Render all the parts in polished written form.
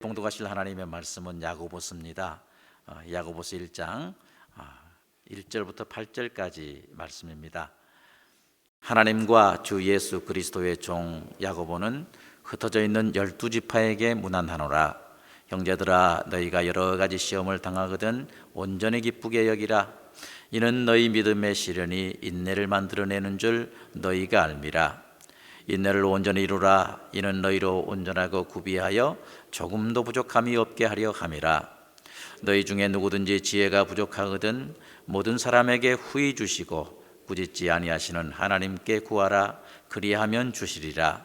봉독하실 하나님의 말씀은 야고보서입니다. 야고보서 1장 1절부터 8절까지 말씀입니다. 하나님과 주 예수 그리스도의 종 야고보는 흩어져 있는 12지파에게 문안하노라. 형제들아, 너희가 여러 가지 시험을 당하거든 온전히 기쁘게 여기라. 이는 너희 믿음의 시련이 인내를 만들어내는 줄 너희가 알미라. 인내를 온전히 이루라. 이는 너희로 온전하고 구비하여 조금도 부족함이 없게 하려 함이라. 너희 중에 누구든지 지혜가 부족하거든 모든 사람에게 후히 주시고 꾸짖지 아니하시는 하나님께 구하라. 그리하면 주시리라.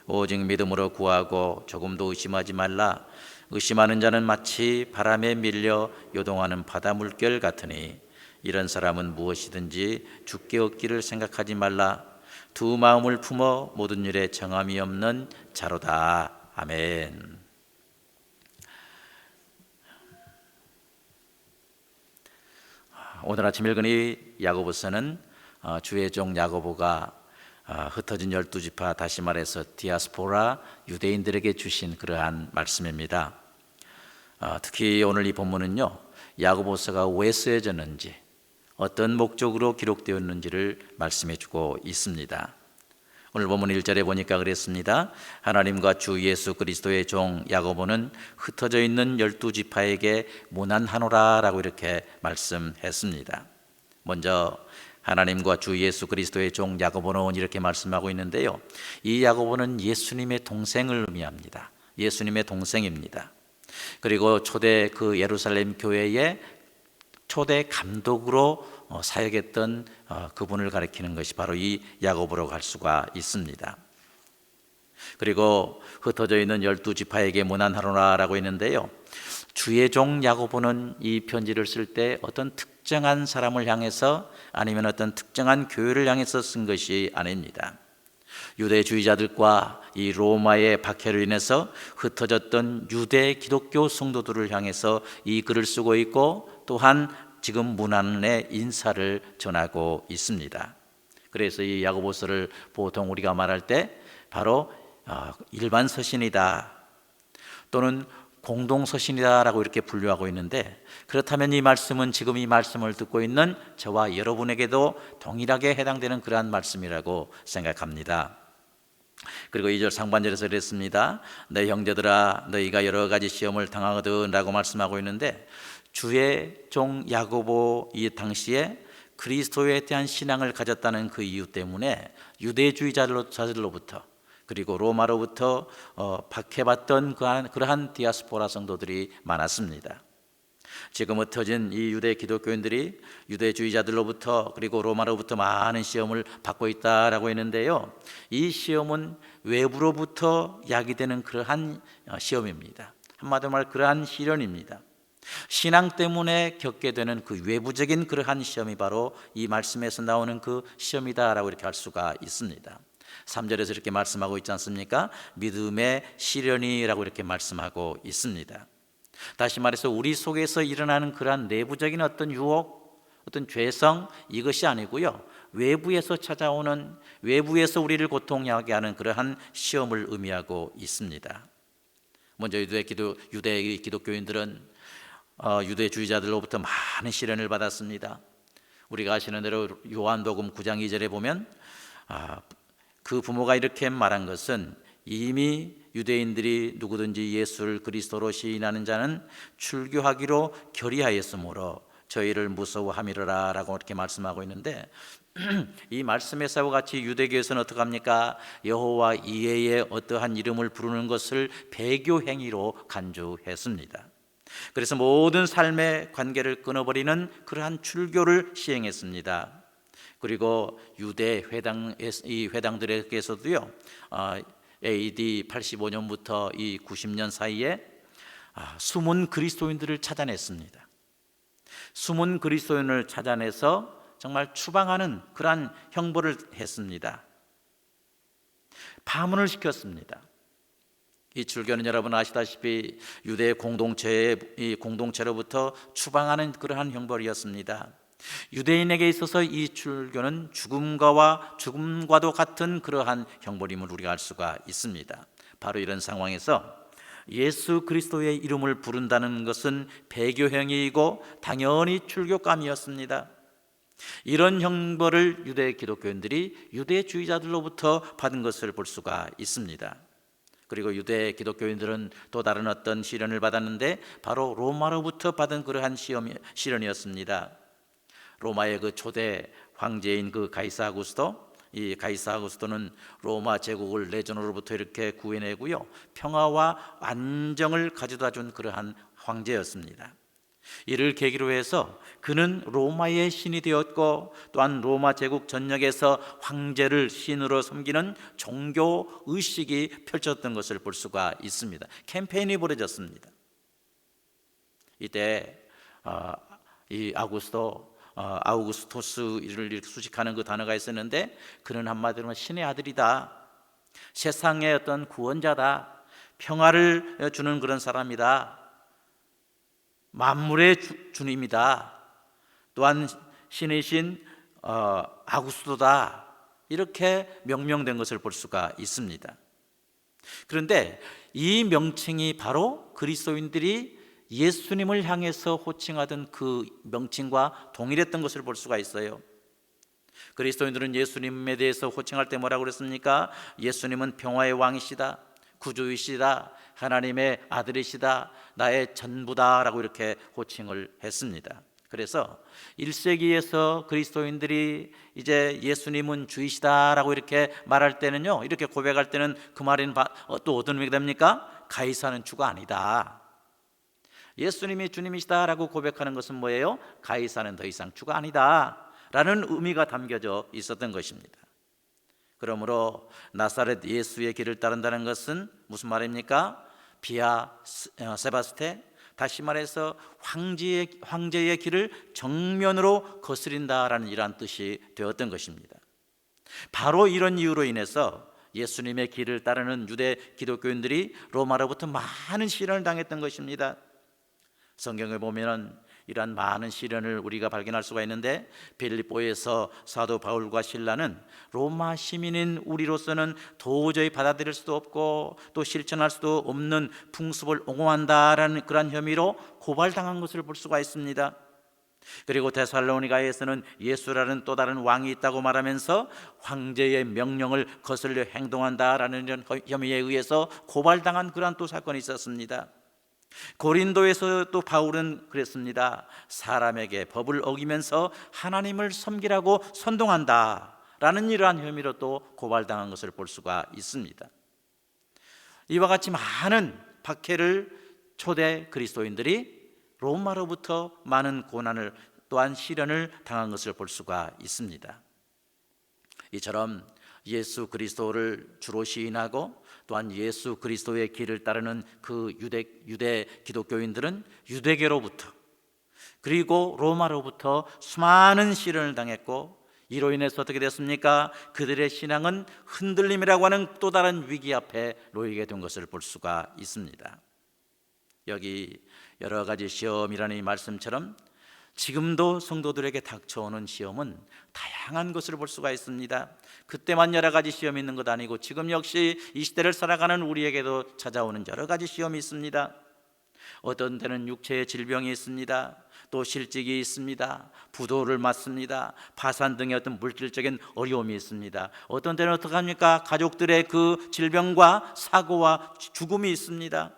오직 믿음으로 구하고 조금도 의심하지 말라. 의심하는 자는 마치 바람에 밀려 요동하는 바다 물결 같으니 이런 사람은 무엇이든지 주께 얻기를 생각하지 말라. 두 마음을 품어 모든 일에 정함이 없는 자로다. 아멘. 오늘 아침 읽은 이 야고보서는 주의 종 야고보가 흩어진 12지파, 다시 말해서 디아스포라 유대인들에게 주신 그러한 말씀입니다. 특히 오늘 이 본문은요, 야고보서가 왜 쓰여졌는지, 어떤 목적으로 기록되었는지를 말씀해 주고 있습니다. 오늘 본문 1절에 보니까 그랬습니다. 하나님과 주 예수 그리스도의 종 야고보는 흩어져 있는 12지파에게 문안하노라 라고 이렇게 말씀했습니다. 먼저 하나님과 주 예수 그리스도의 종 야고보는 이렇게 말씀하고 있는데요, 이 야고보는 예수님의 동생을 의미합니다. 예수님의 동생입니다. 그리고 초대 그 예루살렘 교회의 초대 감독으로 사역했던 그분을 가리키는 것이 바로 이 야고보라고 할 수가 있습니다. 그리고 흩어져 있는 12지파에게 문안하노라라고 했는데요, 주의 종 야고보는 이 편지를 쓸 때 어떤 특정한 사람을 향해서 아니면 어떤 특정한 교회를 향해서 쓴 것이 아닙니다. 유대주의자들과 이 로마의 박해로 인해서 흩어졌던 유대 기독교 성도들을 향해서 이 글을 쓰고 있고, 또한 지금 문안의 인사를 전하고 있습니다. 그래서 이 야고보서를 보통 우리가 말할 때 바로 일반 서신이다 또는 공동 서신이다라고 이렇게 분류하고 있는데, 그렇다면 이 말씀은 지금 이 말씀을 듣고 있는 저와 여러분에게도 동일하게 해당되는 그러한 말씀이라고 생각합니다. 그리고 2절 상반절에서 그랬습니다. 내 형제들아, 너희가 여러 가지 시험을 당하거든 라고 말씀하고 있는데, 주의 종 야고보 이 당시에 그리스도에 대한 신앙을 가졌다는 그 이유 때문에 유대주의자들로부터 그리고 로마로부터 박해받던 그러한 디아스포라 성도들이 많았습니다. 지금 흩어진 이 유대 기독교인들이 유대주의자들로부터 그리고 로마로부터 많은 시험을 받고 있다라고 했는데요, 이 시험은 외부로부터 야기되는 그러한 시험입니다. 한마디로 말 그러한 시련입니다. 신앙 때문에 겪게 되는 그 외부적인 그러한 시험이 바로 이 말씀에서 나오는 그 시험이다라고 이렇게 할 수가 있습니다. 3절에서 이렇게 말씀하고 있지 않습니까? 믿음의 시련이라고 이렇게 말씀하고 있습니다. 다시 말해서 우리 속에서 일어나는 그러한 내부적인 어떤 유혹, 어떤 죄성, 이것이 아니고요, 외부에서 찾아오는, 외부에서 우리를 고통하게 하는 그러한 시험을 의미하고 있습니다. 먼저 유대 기독교인들은 유대주의자들로부터 많은 시련을 받았습니다. 우리가 아시는 대로 요한복음 9장 2절에 보면 그 부모가 이렇게 말한 것은, 이미 유대인들이 누구든지 예수를 그리스도로 시인하는 자는 출교하기로 결의하였으므로 저희를 무서워함이라 라고 이렇게 말씀하고 있는데, 이 말씀에서와 같이 유대교에서는 어떻게 합니까? 여호와 이외에 어떠한 이름을 부르는 것을 배교 행위로 간주했습니다. 그래서 모든 삶의 관계를 끊어버리는 그러한 출교를 시행했습니다. 그리고 유대 이 회당들에게서도요, AD 85년부터 이 90년 사이에 숨은 그리스도인들을 찾아냈습니다. 숨은 그리스도인을 찾아내서 정말 추방하는 그러한 형벌을 했습니다. 파문을 시켰습니다. 이 출교는 여러분 아시다시피 유대 공동체로부터 추방하는 그러한 형벌이었습니다. 유대인에게 있어서 이 출교는 죽음과도 같은 그러한 형벌임을 우리가 알 수가 있습니다. 바로 이런 상황에서 예수 그리스도의 이름을 부른다는 것은 배교 행위이고 당연히 출교감이었습니다. 이런 형벌을 유대 기독교인들이 유대주의자들로부터 받은 것을 볼 수가 있습니다. 그리고 유대 기독교인들은 또 다른 어떤 시련을 받았는데 바로 로마로부터 받은 그러한 시련이었습니다. 로마의 그 초대 황제인 그 가이사 아구스토, 이 가이사 아구스토는 로마 제국을 내전으로부터 이렇게 구해내고요, 평화와 안정을 가져다 준 그러한 황제였습니다. 이를 계기로 해서 그는 로마의 신이 되었고, 또한 로마 제국 전역에서 황제를 신으로 섬기는 종교 의식이 펼쳐졌던 것을 볼 수가 있습니다. 캠페인이 벌어졌습니다. 이때 이 아우구스토스를 수식하는 그 단어가 있었는데, 그는 한마디로 신의 아들이다, 세상의 어떤 구원자다, 평화를 주는 그런 사람이다, 만물의 주님이다, 또한 신이신 아구스토다, 이렇게 명명된 것을 볼 수가 있습니다. 그런데 이 명칭이 바로 그리스도인들이 예수님을 향해서 호칭하던 그 명칭과 동일했던 것을 볼 수가 있어요. 그리스도인들은 예수님에 대해서 호칭할 때 뭐라고 그랬습니까? 예수님은 평화의 왕이시다, 구주이시다, 하나님의 아들이시다, 나의 전부다 라고 이렇게 호칭을 했습니다. 그래서 1세기에서 그리스도인들이 이제 예수님은 주이시다 라고 이렇게 말할 때는요, 이렇게 고백할 때는 그 말은 또 어떤 의미가 됩니까? 가이사는 주가 아니다. 예수님이 주님이시다 라고 고백하는 것은 뭐예요? 가이사는 더 이상 주가 아니다 라는 의미가 담겨져 있었던 것입니다. 그러므로 나사렛 예수의 길을 따른다는 것은 무슨 말입니까? 비아 세바스테, 다시 말해서 황제의 길을 정면으로 거스린다라는 이러한 뜻이 되었던 것입니다. 바로 이런 이유로 인해서 예수님의 길을 따르는 유대 기독교인들이 로마로부터 많은 시련을 당했던 것입니다. 성경에 보면 이러한 많은 시련을 우리가 발견할 수가 있는데, 빌립보에서 사도 바울과 실라는 로마 시민인 우리로서는 도저히 받아들일 수도 없고 또 실천할 수도 없는 풍습을 옹호한다라는 그런 혐의로 고발당한 것을 볼 수가 있습니다. 그리고 데살로니가에서는 예수라는 또 다른 왕이 있다고 말하면서 황제의 명령을 거슬려 행동한다라는 이런 혐의에 의해서 고발당한 그러한 또 사건이 있었습니다. 고린도에서 또 바울은 그랬습니다. 사람에게 법을 어기면서 하나님을 섬기라고 선동한다 라는 이러한 혐의로 또 고발당한 것을 볼 수가 있습니다. 이와 같이 많은 박해를 초대 그리스도인들이 로마로부터 많은 고난을 또한 시련을 당한 것을 볼 수가 있습니다. 이처럼 예수 그리스도를 주로 시인하고 또한 예수 그리스도의 길을 따르는 그 유대 기독교인들은 유대계로부터 그리고 로마로부터 수많은 시련을 당했고, 이로 인해서 어떻게 됐습니까? 그들의 신앙은 흔들림이라고 하는 또 다른 위기 앞에 놓이게 된 것을 볼 수가 있습니다. 여기 여러 가지 시험이라는 이 말씀처럼 지금도 성도들에게 닥쳐오는 시험은 다양한 것을 볼 수가 있습니다. 그때만 여러 가지 시험이 있는 것 아니고 지금 역시 이 시대를 살아가는 우리에게도 찾아오는 여러 가지 시험이 있습니다. 어떤 때는 육체의 질병이 있습니다. 또 실직이 있습니다. 부도를 맞습니다. 파산 등의 어떤 물질적인 어려움이 있습니다. 어떤 때는 어떻게 합니까? 가족들의 그 질병과 사고와 죽음이 있습니다.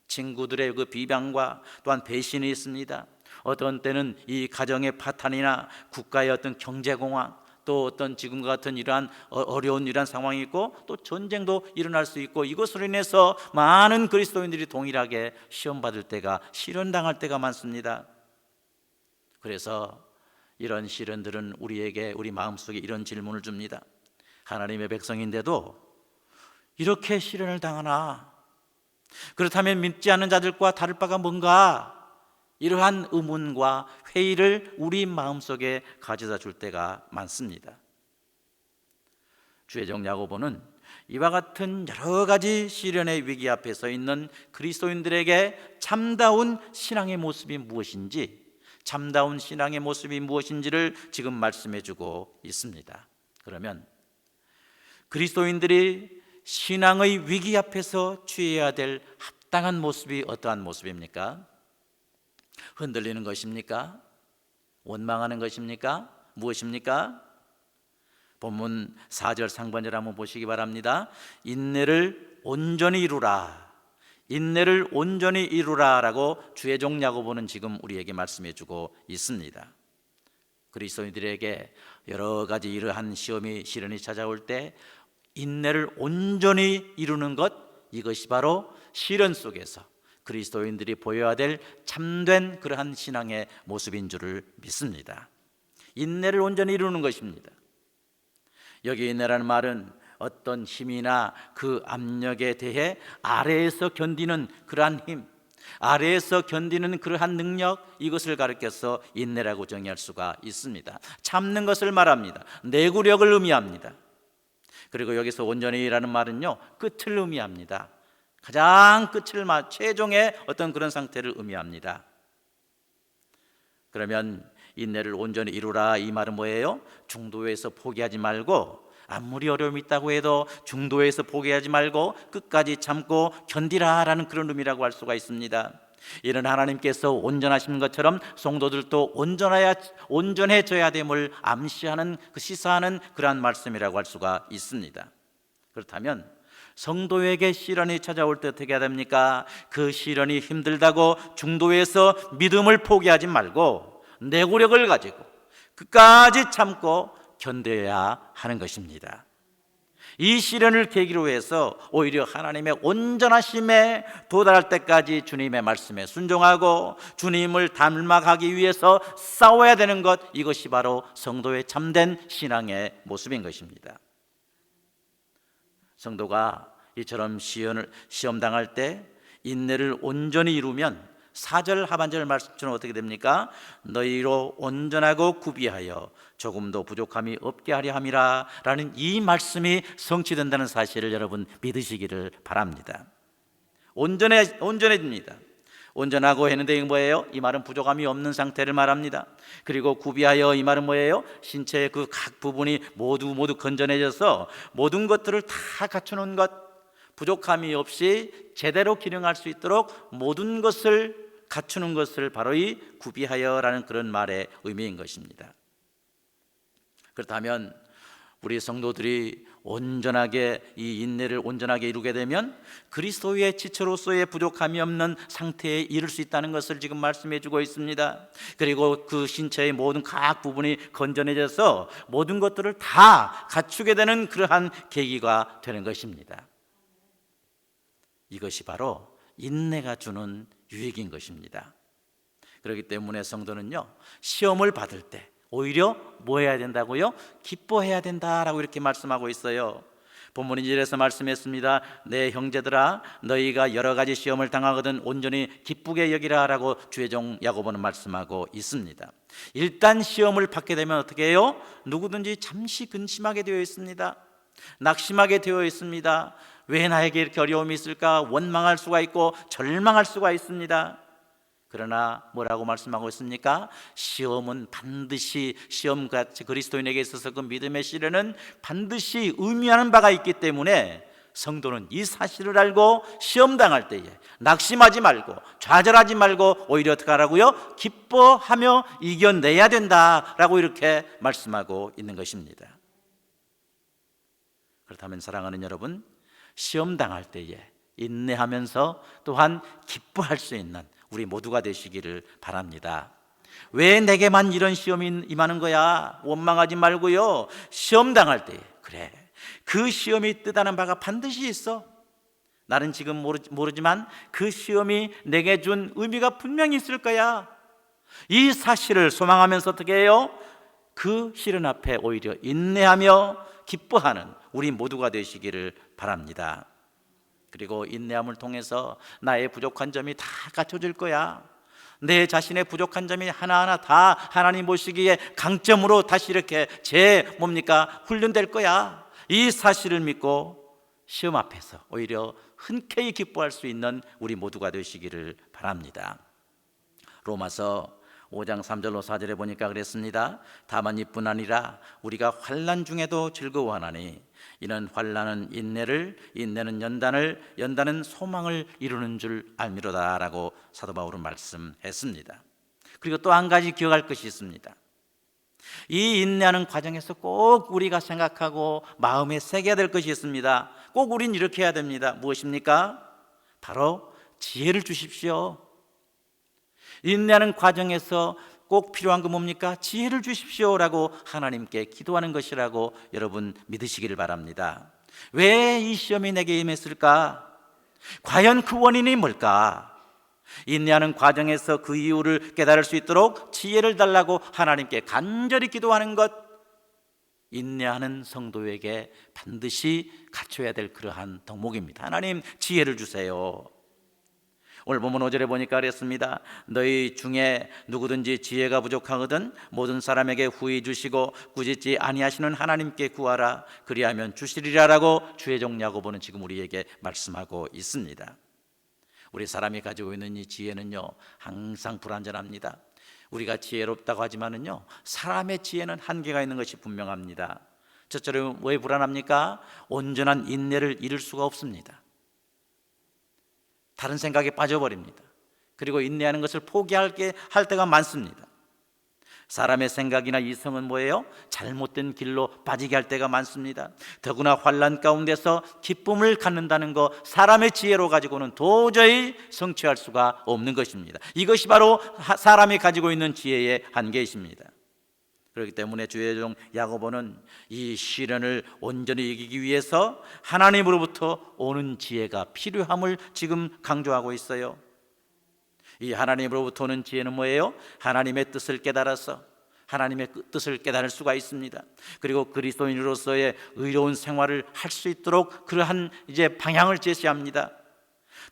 친구들의 그 비방과 또한 배신이 있습니다. 어떤 때는 이 가정의 파탄이나 국가의 어떤 경제공황, 또 어떤 지금과 같은 이러한 어려운 이러한 상황이 있고, 또 전쟁도 일어날 수 있고, 이것으로 인해서 많은 그리스도인들이 동일하게 시험받을 때가, 시련당할 때가 많습니다. 그래서 이런 시련들은 우리에게 우리 마음속에 이런 질문을 줍니다. 하나님의 백성인데도 이렇게 시련을 당하나? 그렇다면 믿지 않는 자들과 다를 바가 뭔가? 이러한 의문과 회의를 우리 마음속에 가져다 줄 때가 많습니다. 주의 종 야고보는 이와 같은 여러 가지 시련의 위기 앞에 서 있는 그리스도인들에게 참다운 신앙의 모습이 무엇인지, 참다운 신앙의 모습이 무엇인지를 지금 말씀해 주고 있습니다. 그러면 그리스도인들이 신앙의 위기 앞에서 취해야 될 합당한 모습이 어떠한 모습입니까? 흔들리는 것입니까? 원망하는 것입니까? 무엇입니까? 본문 4절 상반절 한번 보시기 바랍니다. 인내를 온전히 이루라, 인내를 온전히 이루라 라고 주의 종 야고보는 지금 우리에게 말씀해 주고 있습니다. 그리스도인들에게 여러 가지 이러한 시련이 찾아올 때 인내를 온전히 이루는 것, 이것이 바로 시련 속에서 그리스도인들이 보여야 될 참된 그러한 신앙의 모습인 줄을 믿습니다. 인내를 온전히 이루는 것입니다. 여기 인내라는 말은 어떤 힘이나 그 압력에 대해 아래에서 견디는 그러한 힘, 아래에서 견디는 그러한 능력, 이것을 가리켜서 인내라고 정의할 수가 있습니다. 참는 것을 말합니다. 내구력을 의미합니다. 그리고 여기서 온전히라는 말은요, 끝을 의미합니다. 가장 끝을 최종의 어떤 그런 상태를 의미합니다. 그러면 인내를 온전히 이루라, 이 말은 뭐예요? 중도에서 포기하지 말고, 아무리 어려움이 있다고 해도 중도에서 포기하지 말고 끝까지 참고 견디라라는 그런 의미라고 할 수가 있습니다. 이는 하나님께서 온전하신 것처럼 성도들도 온전해져야 됨을 암시하는, 시사하는 그러한 말씀이라고 할 수가 있습니다. 그렇다면 성도에게 시련이 찾아올 때 어떻게 해야 됩니까? 그 시련이 힘들다고 중도에서 믿음을 포기하지 말고 내구력을 가지고 끝까지 참고 견뎌야 하는 것입니다. 이 시련을 계기로 해서 오히려 하나님의 온전하심에 도달할 때까지 주님의 말씀에 순종하고 주님을 닮아가기 위해서 싸워야 되는 것, 이것이 바로 성도의 참된 신앙의 모습인 것입니다. 성도가 이처럼 시험 당할 때 인내를 온전히 이루면 4절 하반절 말씀처럼 어떻게 됩니까? 너희로 온전하고 구비하여 조금도 부족함이 없게 하려 함이라 라는 이 말씀이 성취된다는 사실을 여러분 믿으시기를 바랍니다. 온전해집니다. 온전하고 했는데 이게 뭐예요? 이 말은 부족함이 없는 상태를 말합니다. 그리고 구비하여, 이 말은 뭐예요? 신체의 그 각 부분이 모두 건전해져서 모든 것들을 다 갖추는 것, 부족함이 없이 제대로 기능할 수 있도록 모든 것을 갖추는 것을 바로 이 구비하여라는 그런 말의 의미인 것입니다. 그렇다면 우리 성도들이 온전하게 이 인내를 온전하게 이루게 되면 그리스도의 지체로서의 부족함이 없는 상태에 이를 수 있다는 것을 지금 말씀해 주고 있습니다. 그리고 그 신체의 모든 각 부분이 건전해져서 모든 것들을 다 갖추게 되는 그러한 계기가 되는 것입니다. 이것이 바로 인내가 주는 유익인 것입니다. 그렇기 때문에 성도는요, 시험을 받을 때 오히려 뭐 해야 된다고요? 기뻐해야 된다라고 이렇게 말씀하고 있어요. 본문 2절에서 말씀했습니다. 내 형제들아, 너희가 여러 가지 시험을 당하거든 온전히 기쁘게 여기라 라고 주의 종 야고보는 말씀하고 있습니다. 일단 시험을 받게 되면 어떻게 해요? 누구든지 잠시 근심하게 되어 있습니다. 낙심하게 되어 있습니다. 왜 나에게 이렇게 어려움이 있을까? 원망할 수가 있고 절망할 수가 있습니다. 그러나 뭐라고 말씀하고 있습니까? 시험은 반드시, 시험같이 그리스도인에게 있어서 그 믿음의 시련은 반드시 의미하는 바가 있기 때문에 성도는 이 사실을 알고 시험 당할 때에 낙심하지 말고 좌절하지 말고 오히려 어떻게 하라고요? 기뻐하며 이겨내야 된다라고 이렇게 말씀하고 있는 것입니다. 그렇다면 사랑하는 여러분, 시험 당할 때에 인내하면서 또한 기뻐할 수 있는 우리 모두가 되시기를 바랍니다. 왜 내게만 이런 시험이 임하는 거야? 원망하지 말고요, 시험 당할 때에 그래, 그 시험이 뜻하는 바가 반드시 있어. 나는 지금 모르지만 그 시험이 내게 준 의미가 분명히 있을 거야. 이 사실을 소망하면서 어떻게 해요? 그 시련 앞에 오히려 인내하며 기뻐하는 우리 모두가 되시기를 바랍니다. 그리고 인내함을 통해서 나의 부족한 점이 다 갖춰질 거야. 내 자신의 부족한 점이 하나하나 다 하나님 보시기에 강점으로 다시 이렇게 훈련될 거야. 이 사실을 믿고 시험 앞에서 오히려 흔쾌히 기뻐할 수 있는 우리 모두가 되시기를 바랍니다. 로마서 5장 3절로 4절에 보니까 그랬습니다. 다만 이뿐 아니라 우리가 환난 중에도 즐거워하나니 이는 환난은 인내를, 인내는 연단을, 연단은 소망을 이루는 줄 알미로다 라고 사도 바울은 말씀했습니다. 그리고 또 한 가지 기억할 것이 있습니다. 이 인내하는 과정에서 꼭 우리가 생각하고 마음에 새겨야 될 것이 있습니다. 꼭 우린 이렇게 해야 됩니다. 무엇입니까? 바로 지혜를 주십시오. 인내하는 과정에서 꼭 필요한 거 뭡니까? 지혜를 주십시오라고 하나님께 기도하는 것이라고 여러분 믿으시기를 바랍니다. 왜 이 시험이 내게 임했을까? 과연 그 원인이 뭘까? 인내하는 과정에서 그 이유를 깨달을 수 있도록 지혜를 달라고 하나님께 간절히 기도하는 것, 인내하는 성도에게 반드시 갖춰야 될 그러한 덕목입니다. 하나님 지혜를 주세요. 오늘 본문 5절에 보니까 그랬습니다. 너희 중에 누구든지 지혜가 부족하거든 모든 사람에게 후히 주시고 꾸짖지 아니하시는 하나님께 구하라 그리하면 주시리라라고 주의 종 야고보는 지금 우리에게 말씀하고 있습니다. 우리 사람이 가지고 있는 이 지혜는요 항상 불완전합니다. 우리가 지혜롭다고 하지만은요 사람의 지혜는 한계가 있는 것이 분명합니다. 첫째로 왜 불안합니까? 온전한 인내를 이룰 수가 없습니다. 다른 생각에 빠져버립니다. 그리고 인내하는 것을 포기할 때가 많습니다. 사람의 생각이나 이성은 뭐예요? 잘못된 길로 빠지게 할 때가 많습니다. 더구나 환난 가운데서 기쁨을 갖는다는 것, 사람의 지혜로 가지고는 도저히 성취할 수가 없는 것입니다. 이것이 바로 사람이 가지고 있는 지혜의 한계이십니다. 그렇기 때문에 주의 종 야고보는 이 시련을 온전히 이기기 위해서 하나님으로부터 오는 지혜가 필요함을 지금 강조하고 있어요. 이 하나님으로부터 오는 지혜는 뭐예요? 하나님의 뜻을 깨달아서 하나님의 뜻을 깨달을 수가 있습니다. 그리고 그리스도인으로서의 의로운 생활을 할 수 있도록 그러한 이제 방향을 제시합니다.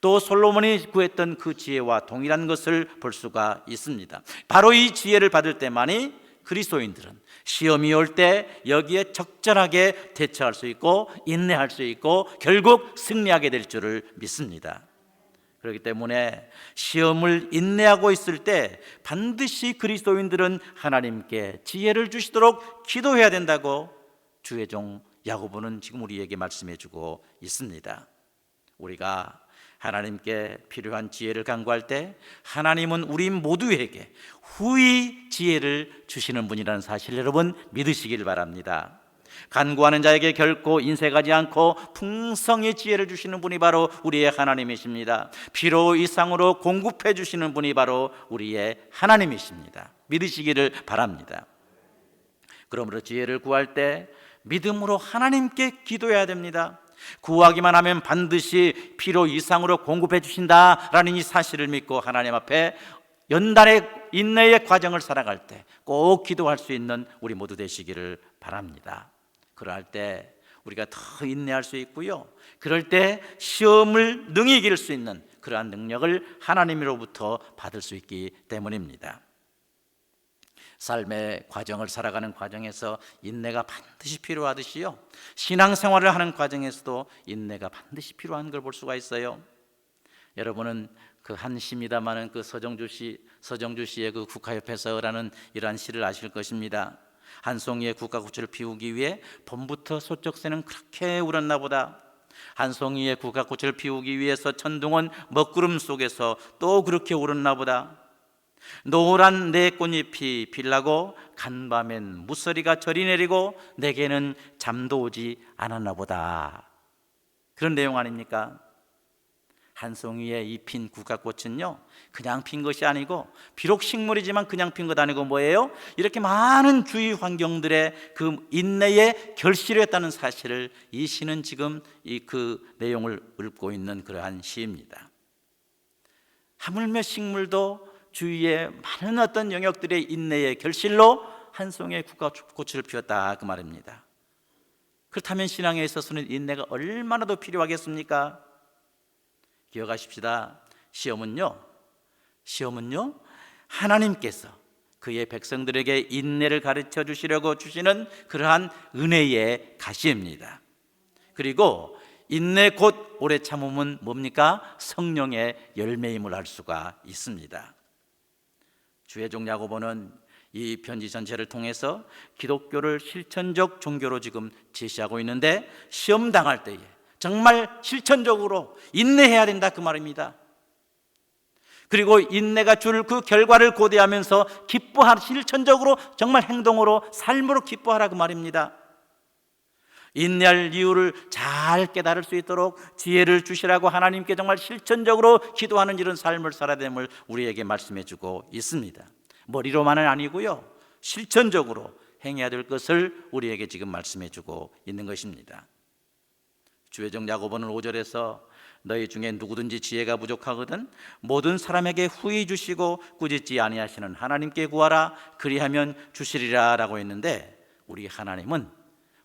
또 솔로몬이 구했던 그 지혜와 동일한 것을 볼 수가 있습니다. 바로 이 지혜를 받을 때만이 그리스도인들은 시험이 올 때 여기에 적절하게 대처할 수 있고 인내할 수 있고 결국 승리하게 될 줄을 믿습니다. 그렇기 때문에 시험을 인내하고 있을 때 반드시 그리스도인들은 하나님께 지혜를 주시도록 기도해야 된다고 주의 종 야고보는 지금 우리에게 말씀해 주고 있습니다. 우리가 하나님께 필요한 지혜를 간구할 때 하나님은 우리 모두에게 후히 지혜를 주시는 분이라는 사실 여러분 믿으시길 바랍니다. 간구하는 자에게 결코 인색하지 않고 풍성히 지혜를 주시는 분이 바로 우리의 하나님이십니다. 필요 이상으로 공급해 주시는 분이 바로 우리의 하나님이십니다. 믿으시기를 바랍니다. 그러므로 지혜를 구할 때 믿음으로 하나님께 기도해야 됩니다. 구하기만 하면 반드시 필요 이상으로 공급해 주신다라는 이 사실을 믿고 하나님 앞에 연단의 인내의 과정을 살아갈 때 꼭 기도할 수 있는 우리 모두 되시기를 바랍니다. 그럴 때 우리가 더 인내할 수 있고요, 그럴 때 시험을 능히 이길 수 있는 그러한 능력을 하나님으로부터 받을 수 있기 때문입니다. 삶의 과정을 살아가는 과정에서 인내가 반드시 필요하듯이요, 신앙생활을 하는 과정에서도 인내가 반드시 필요한 걸 볼 수가 있어요. 여러분은 그 한시입니다마는 그 서정주 씨의 그 국화협회서라는 이러한 시를 아실 것입니다. 한 송이의 국화꽃을 피우기 위해 봄부터 소쩍새는 그렇게 울었나 보다. 한 송이의 국화꽃을 피우기 위해서 천둥은 먹구름 속에서 또 그렇게 울었나 보다. 노란 내 꽃잎이 필라고 간밤엔 무서리가 저리 내리고 내게는 잠도 오지 않았나 보다. 그런 내용 아닙니까? 한 송이의 이 핀 국화꽃은요 그냥 핀 것이 아니고, 비록 식물이지만 그냥 핀 것 아니고 뭐예요? 이렇게 많은 주위 환경들의 그 인내의 결실을 했다는 사실을 이 시는 지금 그 내용을 읊고 있는 그러한 시입니다. 하물며 식물도 주위에 많은 어떤 영역들의 인내의 결실로 한 송이의 국화꽃을 피웠다 그 말입니다. 그렇다면 신앙에 있어서는 인내가 얼마나 더 필요하겠습니까? 기억하십시다. 시험은요 하나님께서 그의 백성들에게 인내를 가르쳐 주시려고 주시는 그러한 은혜의 가시입니다. 그리고 인내 곧 오래 참음은 뭡니까? 성령의 열매임을 알 수가 있습니다. 주의 종 야고보는 이 편지 전체를 통해서 기독교를 실천적 종교로 지금 제시하고 있는데, 시험 당할 때에 정말 실천적으로 인내해야 된다 그 말입니다. 그리고 인내가 줄 그 결과를 고대하면서 기뻐하라, 실천적으로 정말 행동으로 삶으로 기뻐하라 그 말입니다. 인내할 이유를 잘 깨달을 수 있도록 지혜를 주시라고 하나님께 정말 실천적으로 기도하는 이런 삶을 살아야 됨을 우리에게 말씀해 주고 있습니다. 머리로만은 아니고요, 실천적으로 행해야 될 것을 우리에게 지금 말씀해 주고 있는 것입니다. 주의 종 야고보는 5절에서 너희 중에 누구든지 지혜가 부족하거든 모든 사람에게 후히 주시고 꾸짖지 아니하시는 하나님께 구하라 그리하면 주시리라 라고 했는데, 우리 하나님은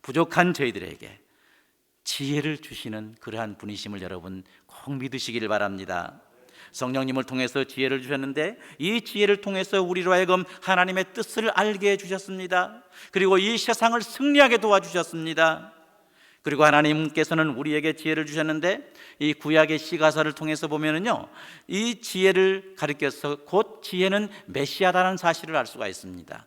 부족한 저희들에게 지혜를 주시는 그러한 분이심을 여러분 꼭 믿으시길 바랍니다. 성령님을 통해서 지혜를 주셨는데, 이 지혜를 통해서 우리로 하여금 하나님의 뜻을 알게 해주셨습니다. 그리고 이 세상을 승리하게 도와주셨습니다. 그리고 하나님께서는 우리에게 지혜를 주셨는데, 이 구약의 시가서를 통해서 보면은요, 이 지혜를 가리켜서 곧 지혜는 메시아다라는 사실을 알 수가 있습니다.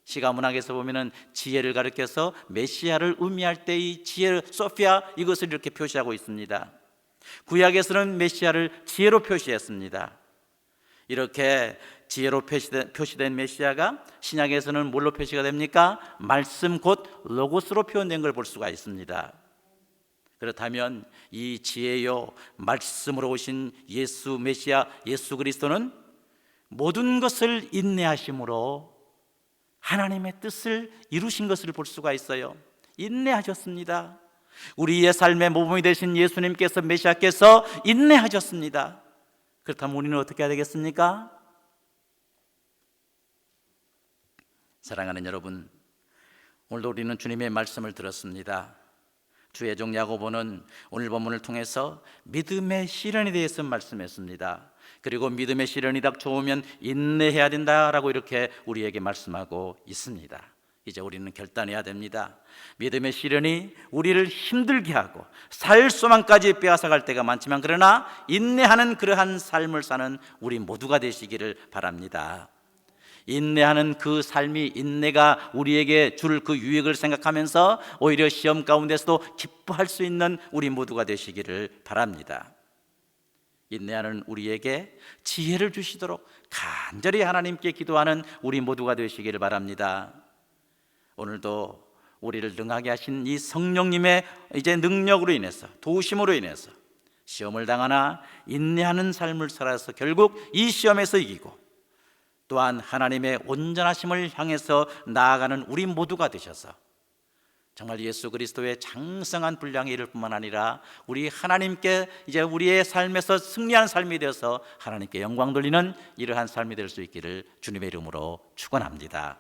시가문학에서 보면은 지혜를 가리켜서 메시아를 의미할 때 이 지혜 소피아 이것을 이렇게 표시하고 있습니다. 구약에서는 메시아를 지혜로 표시했습니다. 이렇게 지혜로 표시된 메시아가 신약에서는 뭘로 표시가 됩니까? 말씀 곧 로고스로 표현된 걸 볼 수가 있습니다. 그렇다면 이 지혜요 말씀으로 오신 예수 메시아 예수 그리스도는 모든 것을 인내하심으로 하나님의 뜻을 이루신 것을 볼 수가 있어요. 인내하셨습니다. 우리의 삶의 모범이 되신 예수님께서, 메시아께서 인내하셨습니다. 그렇다면 우리는 어떻게 해야 되겠습니까? 사랑하는 여러분, 오늘도 우리는 주님의 말씀을 들었습니다. 주의 종 야고보는 오늘 본문을 통해서 믿음의 시련에 대해서 말씀했습니다. 그리고 믿음의 시련이 닥쳐오면 인내해야 된다라고 이렇게 우리에게 말씀하고 있습니다. 이제 우리는 결단해야 됩니다. 믿음의 시련이 우리를 힘들게 하고 살 소망까지 빼앗아갈 때가 많지만, 그러나 인내하는 그러한 삶을 사는 우리 모두가 되시기를 바랍니다. 인내하는 그 삶이, 인내가 우리에게 줄 그 유익을 생각하면서 오히려 시험 가운데서도 기뻐할 수 있는 우리 모두가 되시기를 바랍니다. 인내하는 우리에게 지혜를 주시도록 간절히 하나님께 기도하는 우리 모두가 되시기를 바랍니다. 오늘도 우리를 능하게 하신 이 성령님의 이제 능력으로 인해서, 도우심으로 인해서 시험을 당하나 인내하는 삶을 살아서 결국 이 시험에서 이기고, 또한 하나님의 온전하심을 향해서 나아가는 우리 모두가 되셔서 정말 예수 그리스도의 장성한 분량에 이를 뿐만 아니라 우리 하나님께 이제 우리의 삶에서 승리하는 삶이 되어서 하나님께 영광 돌리는 이러한 삶이 될 수 있기를 주님의 이름으로 축원합니다.